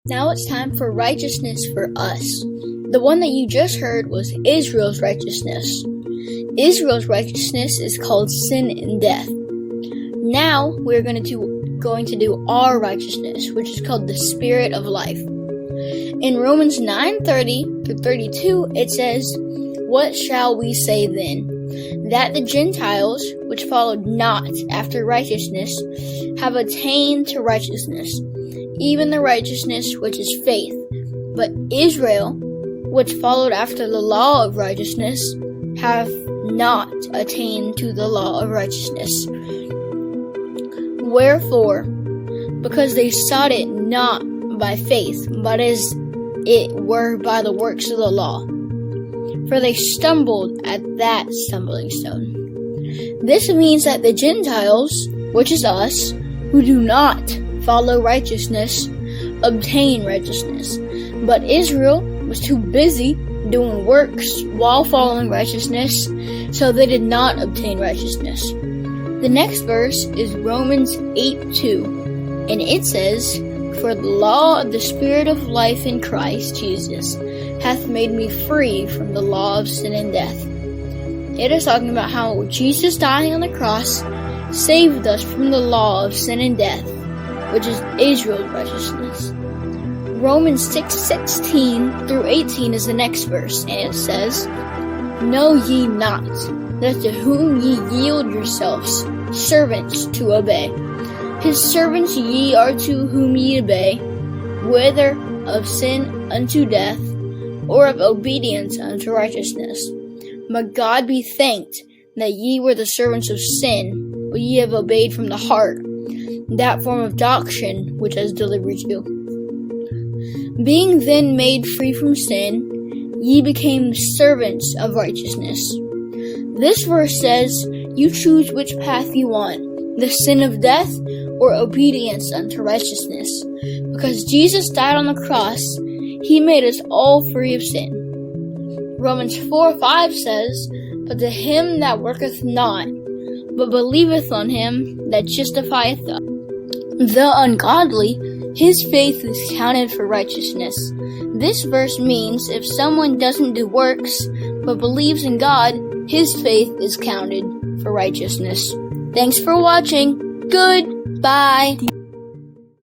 Now it's time for righteousness for us. The one that you just heard was Israel's righteousness. Israel's righteousness is called sin and death. Now we're going to do our righteousness, which is called the Spirit of life. In Romans 9:30-32, it says, "What shall we say then? That the Gentiles, which followed not after righteousness, have attained to righteousness, even the righteousness which is faith. But Israel, which followed after the law of righteousness, have not attained to the law of righteousness. Wherefore, because they sought it not by faith, but as it were by the works of the law. For they stumbled at that stumbling stone." This means that the Gentiles, which is us, who do not follow righteousness, obtain righteousness. But Israel was too busy doing works while following righteousness, so they did not obtain righteousness. The next verse is Romans 8:2, and it says, "For the law of the Spirit of life in Christ Jesus hath made me free from the law of sin and death." It is talking about how Jesus dying on the cross saved us from the law of sin and death, which is Israel's righteousness. Romans 6:16-18 is the next verse, and it says, "Know ye not that to whom ye yield yourselves servants to obey, his servants ye are to whom ye obey, whether of sin unto death, or of obedience unto righteousness. But God be thanked that ye were the servants of sin, but ye have obeyed from the heart that form of doctrine which has delivered you. Being then made free from sin, ye became servants of righteousness." This verse says you choose which path you want, the sin of death or obedience unto righteousness. Because Jesus died on the cross, he made us all free of sin. Romans 4:5 says, "But to him that worketh not, but believeth on him that justifieth the ungodly, his faith is counted for righteousness." This verse means if someone doesn't do works, but believes in God, his faith is counted for righteousness. Thanks for watching. Goodbye.